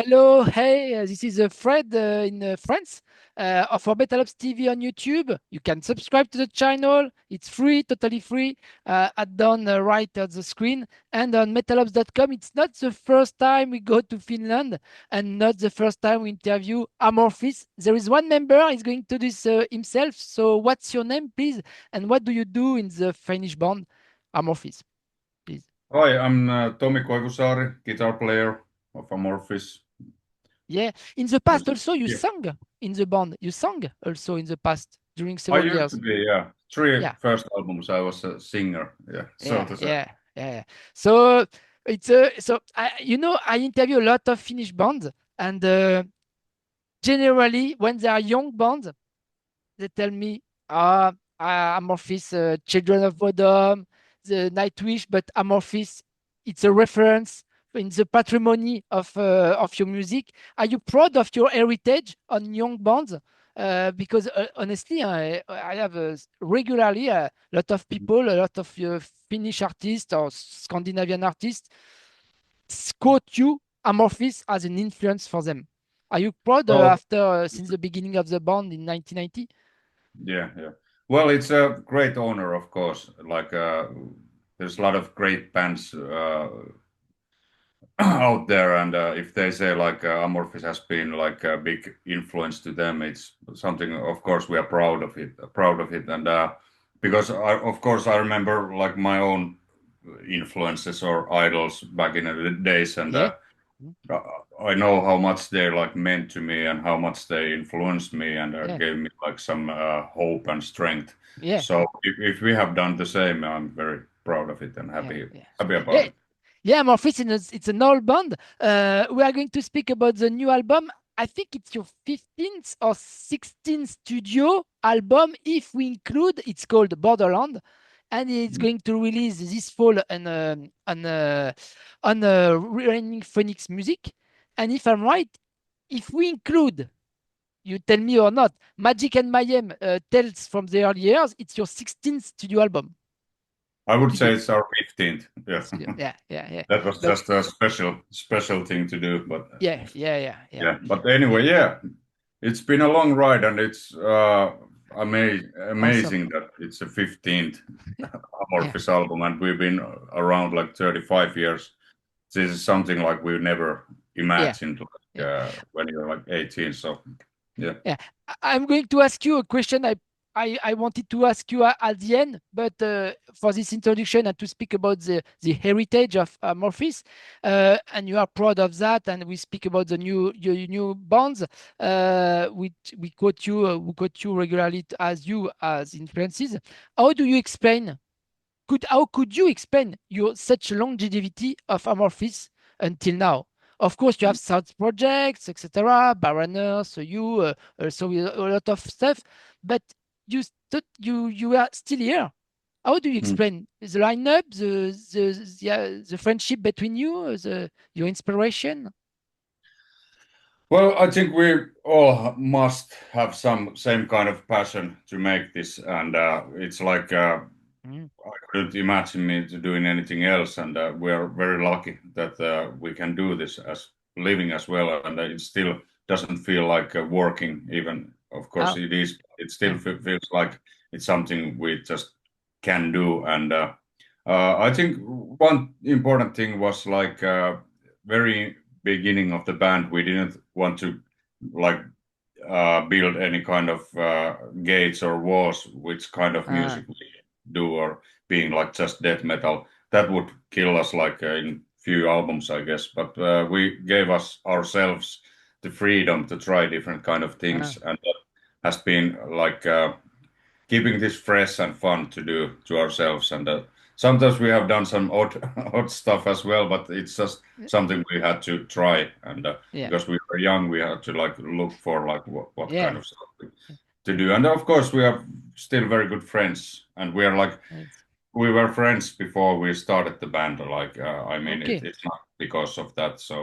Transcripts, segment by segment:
Hello, hey, this is Fred in France for Metallops TV on YouTube. You can subscribe to the channel. It's free, totally free, at down right at the screen. And on metallops.com, it's not the first time we go to Finland and not the first time we interview Amorphis. There is one member, he's going to do this himself. So what's your name, please? And what do you do in the Finnish band Amorphis, please? Hi, I'm Tomi Koivusaari, guitar player of Amorphis. Yeah. In the Yes. past also you Yeah. sang in the band. You sang also in the past during I several used to years. be, yeah. Three Yeah. first albums I was a singer, yeah, so Yeah. to say. Yeah. Yeah. So it's so I interview a lot of Finnish bands and generally when they are young bands, they tell me, Amorphis, Children of Bodom, the Nightwish, but Amorphis, it's a reference in the patrimony of your music. Are you proud of your heritage on young bands? Because honestly, I have regularly a lot of people, a lot of Finnish artists or Scandinavian artists quote you, Amorphis, as an influence for them. Are you proud Well, after since the beginning of the band in 1990? yeah, yeah. Well, it's a great honor, of course. There's a lot of great bands out there, and if they say Amorphis has been like a big influence to them, it's something. Of course, we are proud of it, and because of course, I remember like my own influences or idols back in the days, and Yeah. uh, I know how much they like meant to me and how much they influenced me and Yeah, gave me like some hope and strength. yeah, So if we have done the same, I'm very proud of it and yeah, happy yeah, about yeah. it. Yeah, Amorphis, it's an old band. We are going to speak about the new album. I think it's your 15th or 16th studio album, if we include. It's called Borderland, and it's going to release this fall on Reigning Phoenix Music. And if I'm right, if we include, you tell me or not, Magic and Mayhem Tales from the early years, it's your 16th studio album. I would Studio. say it's our 15th. Yeah. Studio. Yeah, yeah, yeah. That was But just a special thing to do, but yeah, yeah, yeah, yeah. yeah. But anyway, yeah, it's been a long ride, and it's Awesome. amazing that it's a 15th Yeah, Amorphis album, and we've been around like 35 years. This is something like we never yeah, imagined yeah, when you're like 18. So yeah. yeah. I'm going to ask you a question I wanted to ask you at the end, but for this introduction and to speak about the heritage of Amorphis, and you are proud of that, and we speak about the new your new bands. We quote you regularly as you as influences. How do you explain? How could you explain your such longevity of Amorphis until now? Of course, you have side projects, etc., Baroners, so you also a lot of stuff, but you are still here. How do you Mm. explain the lineup, the friendship between you, your inspiration? Well, I think we all must have some same kind of passion to make this, and it's like Mm. I couldn't imagine me to doing anything else, and we are very lucky that we can do this as living as well, and it still doesn't feel like working. Even of course Ah, it is, it still yeah, feels like it's something we just can do, and I think one important thing was like very beginning of the band, we didn't want to like build any kind of gates or walls, which kind of ah, music we do, or being like just death metal. That would kill us like in few albums, I guess. But we gave us ourselves the freedom to try different kind of ah, things, and that has been like keeping this fresh and fun to do to ourselves. And sometimes we have done some odd odd stuff as well, but it's just something we had to try. And yeah, because we were young, we had to like look for like what kind yeah. of stuff to do. And of course, we are still very good friends, and we are like Nice. we were friends before we started the band. Like I mean, Okay. it's not because of that. So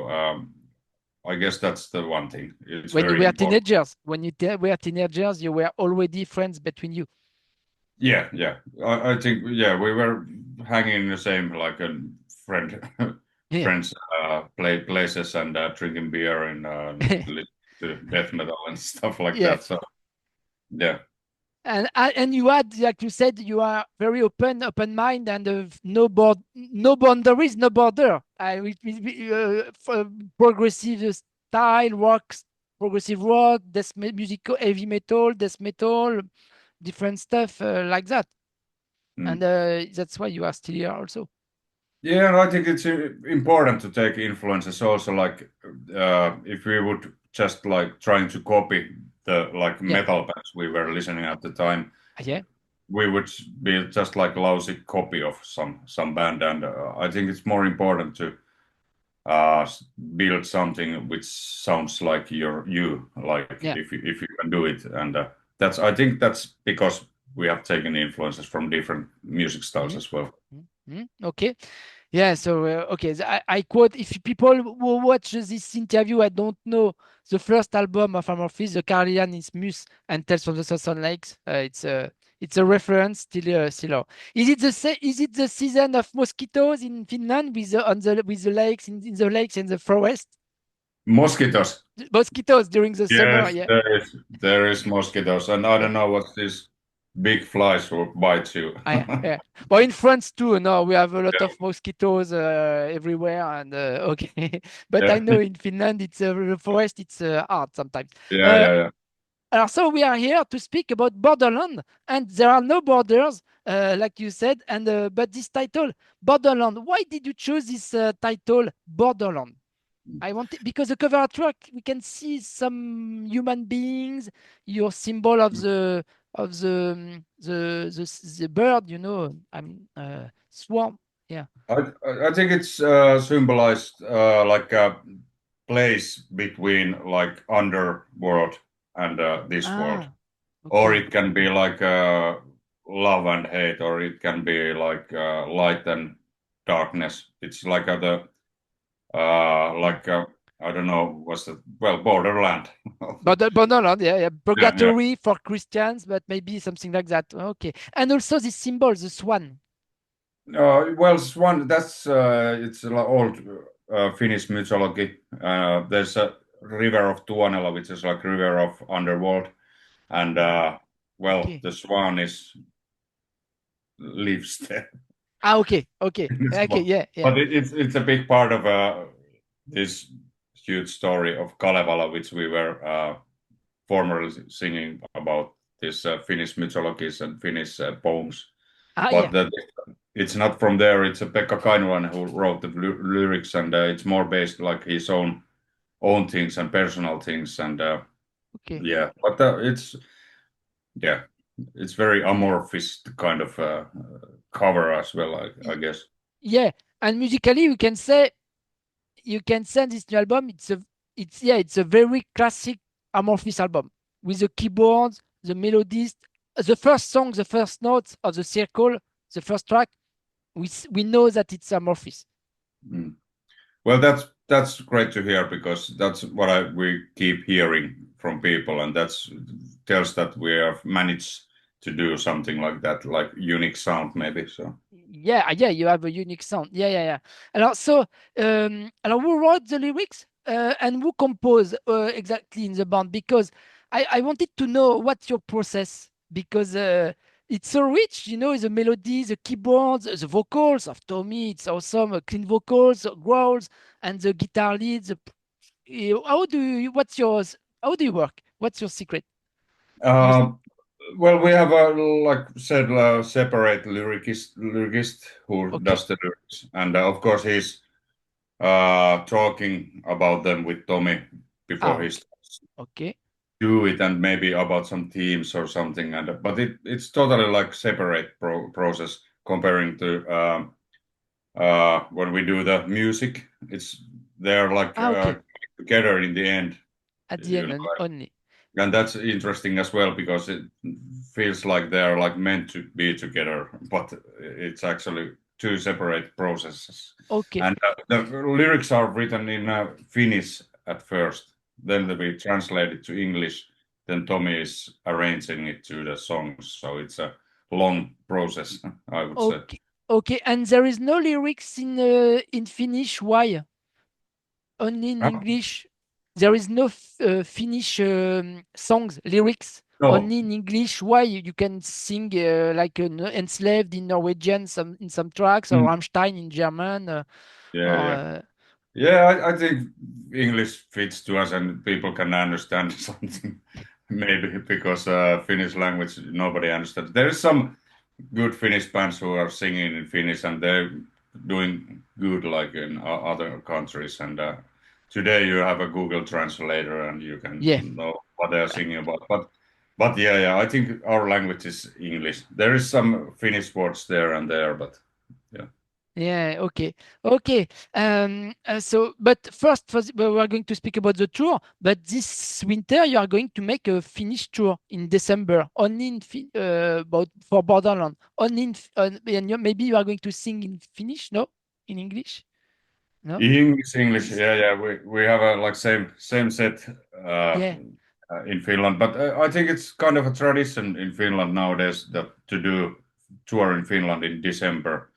I guess that's the one thing. It's When you very were important. teenagers, were teenagers, you were already friends between you. Yeah, yeah. I think yeah, we were hanging in the same like a friend Yeah. friends play places and drinking beer and listen to death metal and stuff like Yeah. that. So yeah. And you had, like you said, you are very open mind, and no boundaries, no border. Progressive style, progressive rock, musical, heavy metal, death metal, different stuff like that. And Mm. that's why you are still here also. Yeah, and I think it's important to take influences also. Like, if we would just like trying to copy the like Yeah. metal bands we were listening at the time, Yeah. we would be just like lousy copy of some band. And I think it's more important to build something which sounds like you, like Yeah. if you can do it. And that's I think that's because we have taken influences from different music styles Yeah. as well. Okay. Yeah, so okay, I quote, if people who watch this interview, I don't know the first album of Amorphis, the Carlian is Muse and Tales from the Southern Lakes. It's a reference still. Is it the season of mosquitoes in Finland with the lakes in the lakes and the forest? Mosquitos. Mosquitoes during the summer, Yes, yeah. there is mosquitoes, and I Yeah. don't know what these big flies will bite you. Yeah, yeah. But in France too, no, we have a lot of mosquitoes everywhere, and okay. But I Yeah, know in Finland, it's the forest. It's hard sometimes. yeah, Uh, yeah, yeah. so we are here to speak about Borderland, and there are no borders, like you said. And but this title, Borderland. Why did you choose this title, Borderland? I want it because the cover artwork we can see some human beings, your symbol of the bird, I mean swarm. Yeah. I think it's symbolized like a place between like underworld and this world, Ah, or okay. it can be like love and hate, or it can be like light and darkness. It's like the Mm. like I don't know what's the well Borderland. Borderland, yeah, yeah. Yeah, yeah. Purgatory for Christians, but maybe something like that. Okay. And also this symbol, the swan. Well, Swan, that's it's an old Finnish mythology. There's a river of Tuonela, which is like river of underworld, and well, Okay. the swan is lives there. Ah, okay, okay, in the okay, swan. yeah, yeah. But it's a big part of this huge story of Kalevala, which we were formerly singing about this Finnish mythologies and Finnish poems. Ah, But yeah. it's not from there. It's a Pekka Kainulainen who wrote the lyrics, and it's more based like his own things and personal things, and Okay. yeah. But yeah, it's very amorphous kind of cover as well, I Y- guess. Yeah, and musically, we can say you can send this new album. It's a very classic Amorphis album with the keyboards, the melodies, the first song, the first notes of the circle, the first track. We know that it's Amorphis. Mm. Well, that's great to hear because that's what we keep hearing from people, and that's tells that we have managed to do something like that, like unique sound maybe. So. Yeah, you have a unique sound. Yeah. Alors, who wrote the lyrics and who composed exactly in the band? Because I wanted to know what's your process because it's so rich, the melody, the keyboards, the vocals of Tomi. It's awesome, clean vocals, growls, and the guitar leads. How do you? What's yours? How do you work? What's your secret? You Uh, Well, we have a like said separate lyricist who okay? does the lyrics, and of course he's talking about them with Tomi before Ah, he okay, starts okay. do it, and maybe about some themes or something. And but it's totally like separate process comparing to when we do the music. It's they're like Ah, okay. together in the end, At the you end know. only. And that's interesting as well because it feels like they're like meant to be together, but it's actually two separate processes. Okay. And the lyrics are written in Finnish at first, then they be translated to English, then Tomi is arranging it to the songs. So it's a long process, I would say. Okay, okay, and there is no lyrics in Finnish. Why? only in Ah, English. There is no Finnish songs lyrics. no. Only in English. Why you can sing like enslaved in Norwegian some in some tracks or Mm, Rammstein in German yeah, or yeah. Yeah, I think English fits to us and people can understand something. Maybe because Finnish language nobody understands. There is some good Finnish bands who are singing in Finnish and they're doing good like in other countries. And today you have a Google translator and you can yeah. know what they're singing about. But yeah, yeah, I think our language is English. There is some Finnish words there and there, but yeah. Yeah, okay. Okay. But first, we are going to speak about the tour. But this winter, you are going to make a Finnish tour in December, only in about for Borderland. Only in, and maybe you are going to sing in Finnish, no? In English? No? English, English, This, yeah, yeah. We have a like same set uh, yeah. in Finland, but I think it's kind of a tradition in Finland nowadays that to do tour in Finland in December,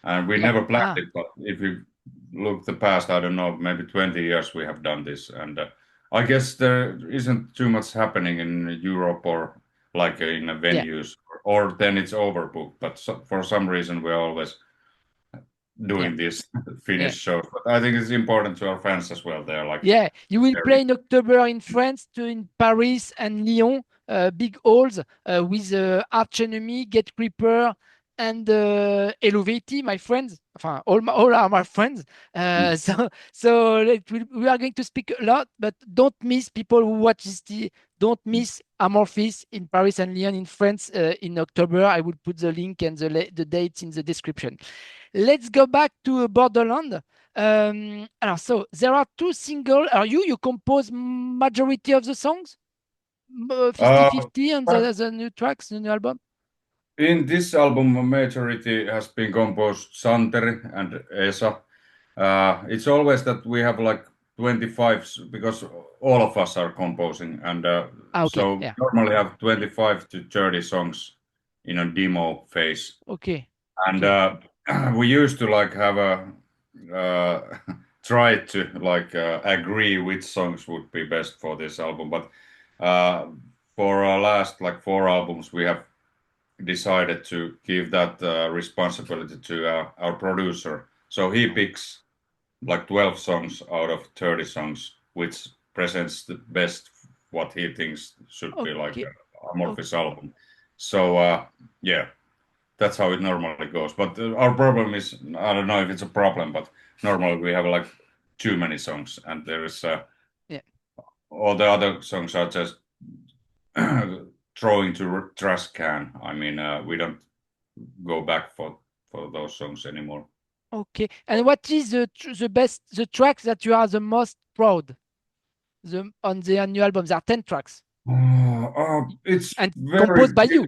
and we Yeah. never planned Ah, it. But if you look the past, I don't know, maybe 20 years we have done this, and I guess there isn't too much happening in Europe or like in yeah. venues, or then it's overbooked. But for some reason we're always Yeah. doing these Yeah. Finnish shows. But I think it's important to our fans as well. They're like Yeah, you will very play in October in France, in Paris and Lyon, big halls with Arch Enemy, GATECREEPER, and ELUVEITIE, my friends. Enfin, all are my friends. We are going to speak a lot, but don't miss people who watch this. Don't miss Amorphis in Paris and Lyon in France in October. I will put the link and the dates in the description. Let's go back to Borderland. Alors, so there are two singles. Are you compose majority of the songs? 50 uh, 50 on but the new tracks, the new album? in this album, a majority has been composed Santeri and Esa. It's always that we have like 25 because all of us are composing, and Ah, okay. so Yeah. normally have 25 to 30 songs in a demo phase. Okay. And Okay. we used to like have a try to like agree which songs would be best for this album, but uh, for our last like four albums, we have decided to give that responsibility to our producer. So he picks like 12 songs out of 30 songs, which presents the best what he thinks should be like Okay. a Amorphis Okay. album. So yeah, that's how it normally goes. But our problem is, I don't know if it's a problem, but normally we have like too many songs, and there is Yeah. all the other songs are just throwing to trash can. I mean, we don't go back for those songs anymore. Okay. And what is the best the tracks that you are the most proud on the new album? There are 10 tracks It's and very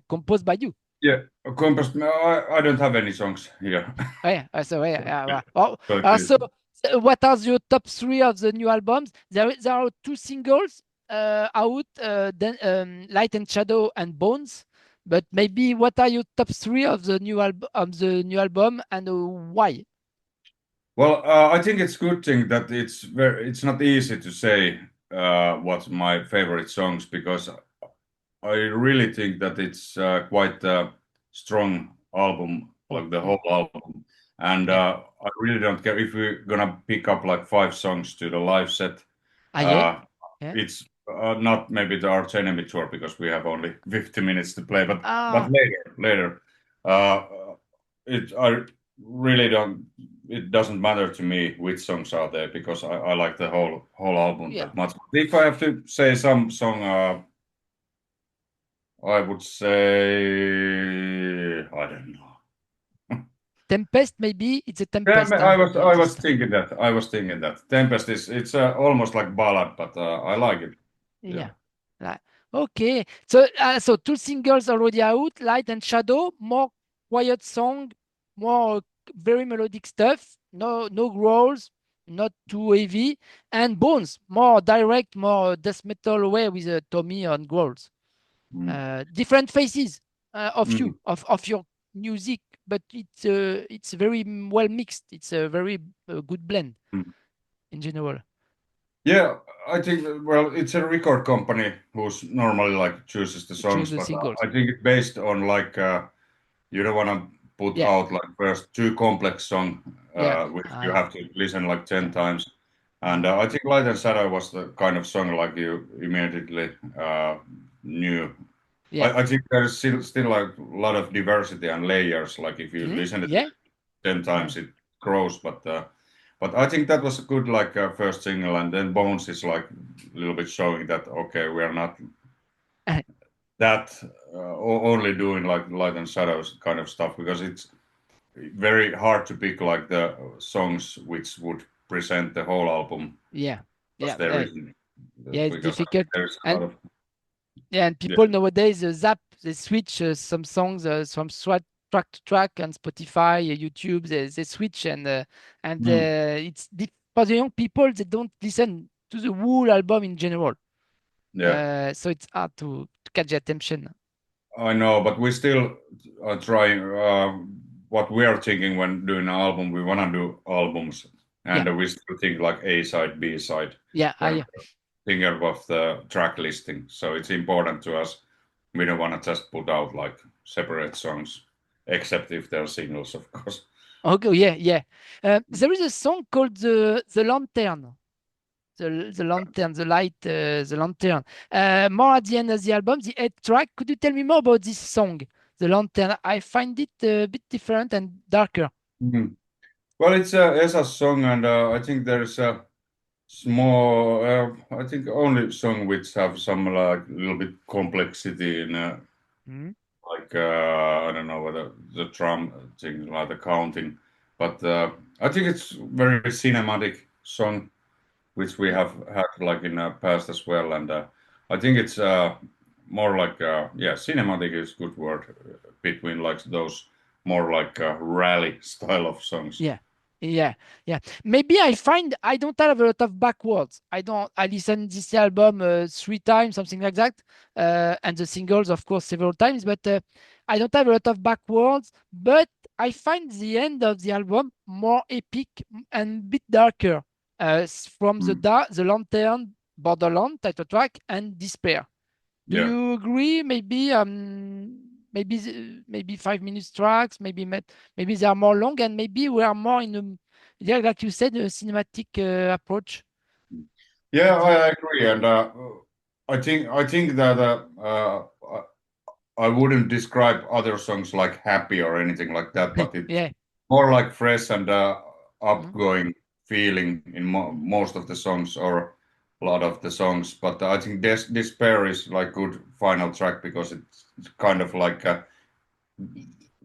composed by you. yeah. Compost. I don't have any songs here. Yeah, So, yeah. yeah. Oh, So so, what are your top three of the new albums? There are two singles out, Light and Shadow and Bones. But maybe what are your top three of the new album and why? well, I think it's good thing that it's not easy to say what's my favorite songs because I really think that it's quite a strong album, like the Okay. whole album. And Yeah. I really don't care if we're gonna pick up like five songs to the live set. Ah, yeah. Uh, Yeah. it's not maybe the Arch Enemy tour because we have only 50 minutes to play, but Ah, later. Uh, it I really don't. It doesn't matter to me which songs are there because I like the whole album yeah. that much. If I have to say some song, I would say I don't know. Tempest, maybe it's a Yeah, Tempest. I This was time. thinking that. I was thinking that Tempest is it's almost like ballad, but I like it. Yeah. Yeah. Right. Okay. So two singles already out, Light and Shadow, more quiet song, more very melodic stuff, no growls, not too heavy, and Bones, more direct, more death metal way with Tomi on growls. Mm. Different faces of Mm. you, of your music, but it's very well mixed. It's a very good blend Mm. in general. Yeah, I think well, it's a record company who's normally like chooses the Choose songs, the but singles. I think it's based on like you don't want to put Yeah, out like first too complex song, yeah, which you have to listen like 10 yeah. times. And Mm. I think Light and Shadow was the kind of song like you immediately knew. Yeah. I think there's still like a lot of diversity and layers. Like if you Mm. listen to it Yeah. 10 Yeah. times, it grows. But I think that was a good like first single, and then Bones is like a little bit showing that okay, we are not that only doing like Light and Shadows kind of stuff because it's very hard to pick like the songs which would present the whole album Yeah. because Yeah. there isn't Yeah, it's because I think difficult. there's a lot And of yeah, and yeah. people nowadays zap, they switch some songs from track to track on Spotify, YouTube. They switch Hmm. it's for the young people. They don't listen to the whole album in general. Yeah, So it's hard to catch the attention. I know, but we still are trying. What we are thinking when doing an album, we want to do albums, Yeah, and we still think like A side, B side yeah, when yeah. we're thinking of the track listing. So it's important to us. We don't want to just put out like separate songs, except if they're singles, of course. Okay, yeah, yeah. There is a song called the Lantern. The lantern, the light, the lantern. More at the end of the album, the eighth track. Could you tell me more about this song, the lantern? I find it a bit different and darker. Mhm. Well, it's a ESA song, and I think there's a small, I think only song which have some like little bit complexity in Mm. like I don't know whether the drum thing like the counting, but I think it's very cinematic song which we Mm. have had like in the past as well, and I think it's more like yeah, cinematic is good word between like those more like rally style of songs. Yeah, yeah, yeah. Maybe I find I don't have a lot of backwards. I don't. I listen this album three times, something like that, and the singles, of course, several times. But I don't have a lot of backwards. But I find the end of the album more epic and bit darker. From Mm. the Lantern, Borderland title track, and Despair. Do Yeah. you agree? Maybe maybe 5 minutes tracks. Maybe they are more long, and maybe we are more in a, yeah, like you said, a cinematic approach Yeah, at the I end. agree, and I think that I wouldn't describe other songs like happy or anything like that, but it's Yeah. more like fresh and Mm. upgoing feeling in most of the songs or a lot of the songs. But I think this pair is like good final track because it's kind of like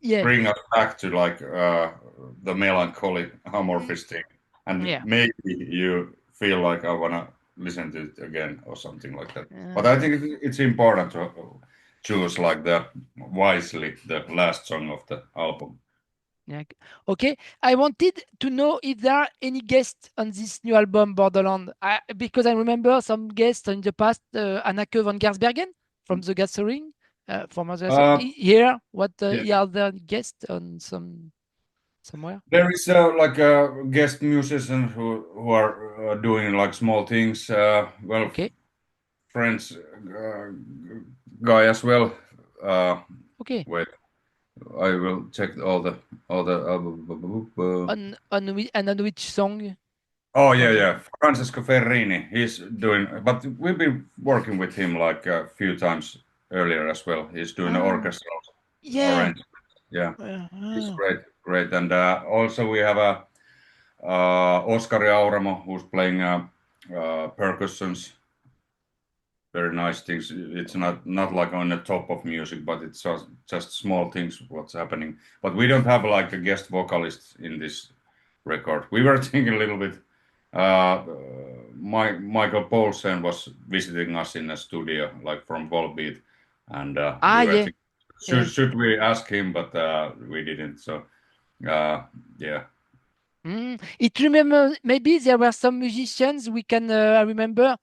Yeah. bring us back to like the melancholy Mm. amorphous thing, and Yeah. maybe you feel like I wanna listen to it again or something like that. But I Uh, think it's important to choose like the wisely the last song of the album. yeah. Okay. I wanted to know if there are any guests on this new album, Borderland, because I remember some guests in the past, Anneke van Gersbergen from the Gathering, from other. Uh, Here, what yeah. are there guests on somewhere? There is like a guest musician who are doing like small things. Well, Okay. French guy as well. Uh, Okay. wait, I will check all the. And on which song? Oh yeah, From the yeah, Francesco Ferrini. He's doing, but we've been working with him like a few times earlier as well. He's doing the ah orchestral yeah. arrangement. Yeah, he's Ah. great, great. And also we have a Oskari Auramo who's playing percussions. Very nice things. It's not like on the top of music, but it's just small things what's happening. But we don't have like a guest vocalist in this record. We were thinking a little bit. Michael Paulsen was visiting us in a studio, like from Volbeat, and we were Yeah. thinking, should Yeah. should we ask him, but we didn't. So yeah. It remember maybe there were some musicians we can I remember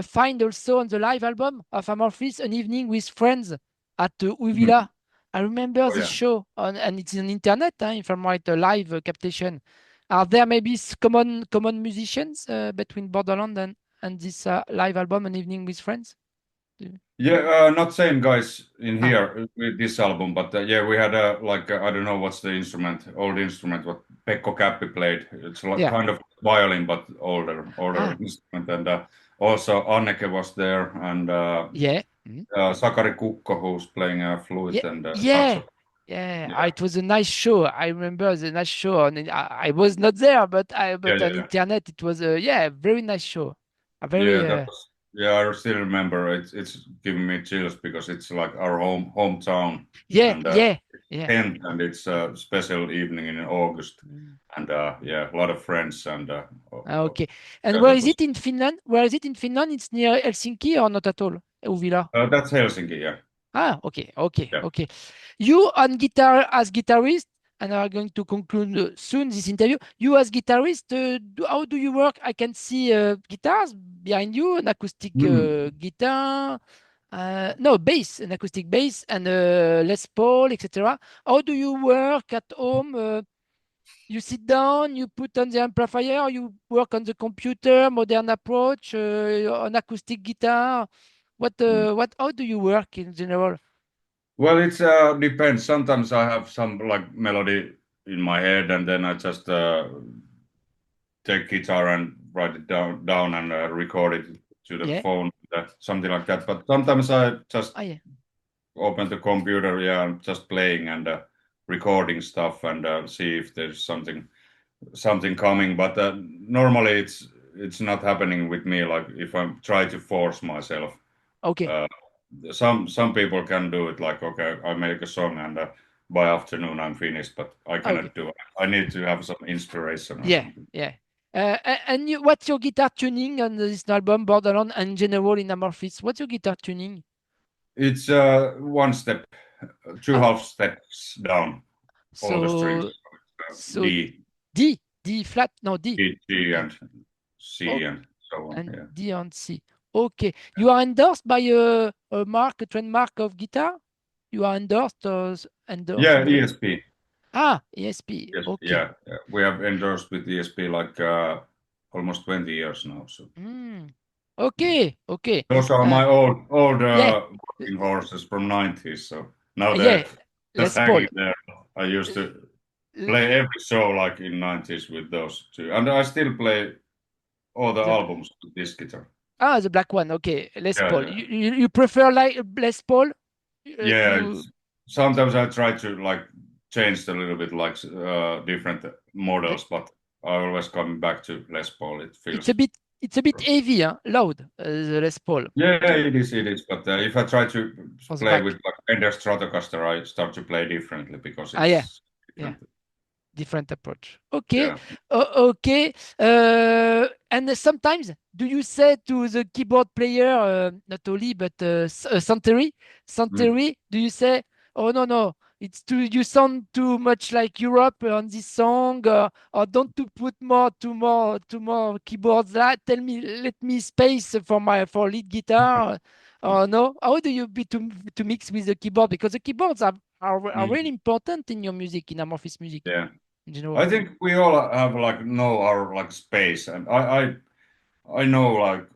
find also on the live album of Amorphis, An Evening with Friends at Mhm. Huvila. I remember Oh this yeah. show on, and it's on internet, if I'm right, a live captation. Are there maybe common musicians between Borderland and this live album, An Evening with Friends? Yeah, not same guys in here with this album, but yeah, we had I don't know what's the instrument, old instrument what Pekko Käppi played. It's like Yeah. kind of violin, but older instrument, and also Anneke was there, and Yeah. Sakari Kukko who's playing a flute Yeah. and Yeah. saxophone. Yeah, Yeah, it was a nice show. I remember the nice show. And I was not there, but yeah, on yeah, internet it was a very nice show. A yeah. very That was yeah. I still remember. It's giving me chills because it's like our hometown, yeah, and yeah, yeah. 10th, and it's a special evening in August, Mm. and yeah, a lot of friends, and Okay. And yeah, where that is was it in Finland? Where is it in Finland? It's near Helsinki or not at all? Huvila. that's Helsinki, yeah, Okay, okay, yeah. okay. You on guitar as guitarist, and are going to conclude soon this interview. You as guitarist, how do you work? I can see guitars behind you, an acoustic Mm. guitar, no bass, an acoustic bass, and Les Paul, etc. How do you work at home? You sit down, you put on the amplifier, you work on the computer, modern approach, on acoustic guitar. Mm. How do you work in general? Well, it's depends. Sometimes I have some like melody in my head, and then I just take guitar and write it down and record it to the Yeah. phone, something like that. But sometimes I just Ah, yeah. open the computer, yeah, I'm just playing and recording stuff and see if there's something coming. But normally it's not happening with me. Like if I try to force myself, Okay. uh, some people can do it. Like okay, I make a song and by afternoon I'm finished, but I Okay. cannot do it. I need to have some inspiration or Yeah. something. Yeah. And what's your guitar tuning on this album, Borderland, and in general in Amorphis? What's your guitar tuning? It's one step, two Ah, half steps down, all the strings. so so D, D flat, no D. D, G, D. and C, Okay. and so on. And Yeah. D and C. Okay. You are endorsed by a mark, a trademark of guitar? You are endorsed or endorsed? Yeah, ESP. Ah, ESP. Yes, Okay. yeah, yeah. We have endorsed with ESP like almost 20 years now. So Mm. Okay. Okay. those are Uh, my old yeah. working horses from 90s. So now they're Yeah. just Les Paul. hanging there. I used to Uh, play every show like in 90s with those two, and I still play all the the, albums with this guitar. the black one. Okay. Les Yeah, Paul. yeah, You prefer like Les Paul yeah. to Sometimes I try to like change a little bit, like different uh, models, but I always come back to Les Paul. It it's feels a bit heavy, huh? Loud, the Les Paul. yeah, To, it is, it is. But if I try to for the play back. with like Fender Stratocaster, I start to play differently because Ah, yeah. it's Yeah. different. Different approach. Okay. Yeah. Okay. And sometimes do you say to the keyboard player, not only, but Santeri, Mm. do you say, oh, no, no, it's too, you sound too much like Europe on this song, or don't to put two more keyboards. Tell me, let me space for lead guitar. Or no? How do you be to mix with the keyboard? Because the keyboards are really Mm. important in your music, in Amorphis music Yeah. in general. I think we all have like know our like space, and I know like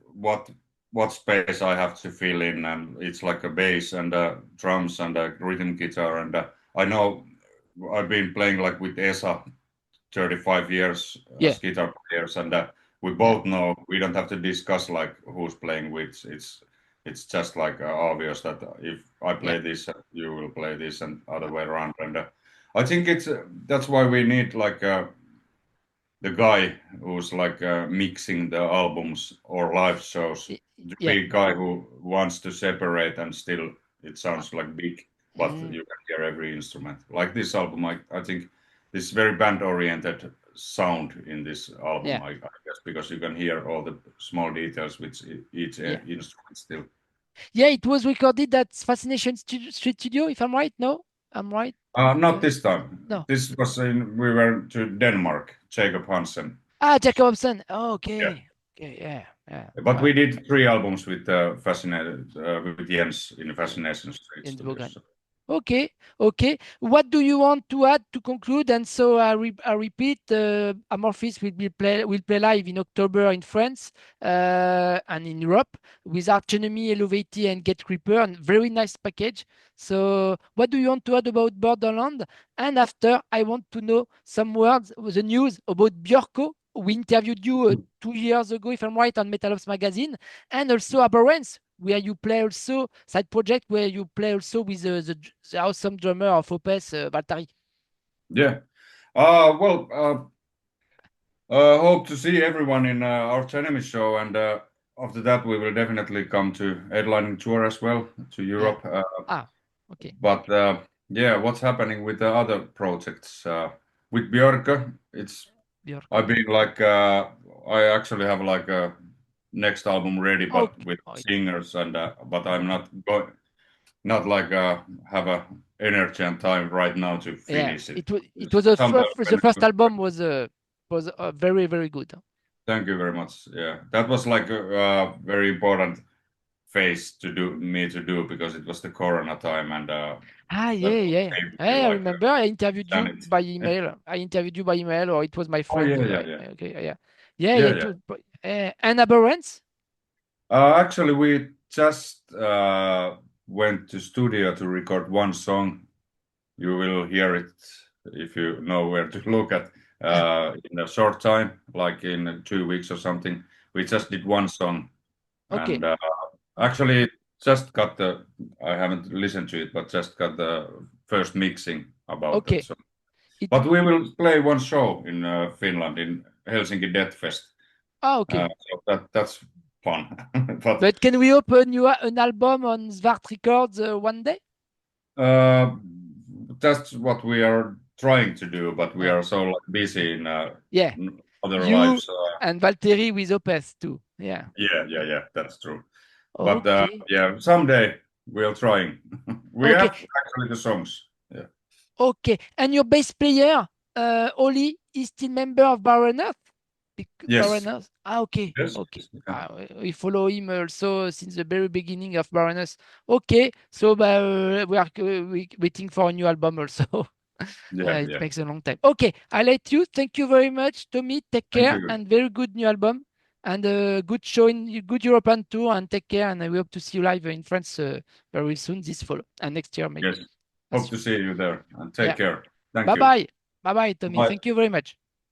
what space I have to fill in, and it's like a bass and drums and a rhythm guitar, and I know I've been playing like with ESA 35 years Yeah, as guitar players, and we yeah, both know we don't have to discuss like who's playing which. It's just like obvious that if I yeah, play this, you will play this, and other way around. And I think it's that's why we need like the guy who's like mixing the albums or live shows to yeah. be a guy who wants to separate and still it Uh, sounds like big, but mm, you can hear every instrument. Like this album, I think this very band oriented sound in this album, yeah, I guess, because you can hear all the small details with each yeah, instrument still. yeah. It was recorded at Fascination Street Studio, if I'm right. No, I'm right. Not this time. No. This was in, we were to Denmark, Jacob Hansen. Ah, Jacobson. Yeah. Okay. Okay. Yeah. Yeah. But we did three albums with Fascinated with Jens in Fascination Street In the program. Studios. Okay, okay. What do you want to add to conclude? And so I repeat, Amorphis will play live in October in France and in Europe with Archenomy, ELUVEITIE, and GATECREEPER, and very nice package. So, what do you want to add about Borderland? And after, I want to know some words, the news about BJÖRKØ. We interviewed you 2 years ago, if I'm right, on Metal Ops magazine, and also ABHORRENCE, where you play also side project where you play also with the awesome drummer of Opus, Valtteri. Yeah. Well, hope to see everyone in our Tenemy show, and after that we will definitely come to headlining tour as well to Yeah. Europe. Okay. But yeah, what's happening with the other projects? With Björkö, BJÖRKØ. I've been like I actually have like a next album ready, but Okay. with Oh, singers, and but I'm okay. not going, not like have a energy and time right now to Yeah. finish it. It was Sometime the when first album was very very good. thank you very much. Yeah, that was like a very important phase to do because it was the Corona time, and that Yeah, yeah. gave me I like remember I interviewed you sanity. by email. I interviewed you by email, or it was my Oh friend. yeah, yeah, yeah, Okay, yeah, yeah, yeah, yeah. yeah. And Abhorrence. Actually, we just went to studio to record one song. You will hear it if you know where to look at in a short time, like in 2 weeks or something. We just did one song, Okay, and okay, actually just got the. I haven't listened to it, but just got the first mixing about that okay. song. It. But we will play one show in Finland in Helsinki Death Fest. Okay. So that's fun. But But can we open you an album on Svart Records one day? uh, that's what we are trying to do, but we Uh, are so like, busy in yeah, other you lives. and Valtteri with Opus too. Yeah. Yeah, yeah, yeah, that's true. But Okay. yeah, someday we're trying. We Okay. have actually the songs. Yeah. Okay. And your bass player, Oli, is still member of Baroness? Yes. Baroness. Ah, okay. Yes. Okay. Yes, yeah. We follow him also since the very beginning of Baroness. Okay. So we are waiting for a new album also. Yeah. It Yeah. makes a long time. Okay. I let you. Thank you very much, Tomi. Take Thank care you. and very good new album and good show in good European tour and take care. And we hope to see you live in France very soon this fall and next year maybe. Yes. That's Hope true. to see you there and take Yeah. care. Thank Bye you. bye. Bye bye, Tomi. Bye. Thank you very much.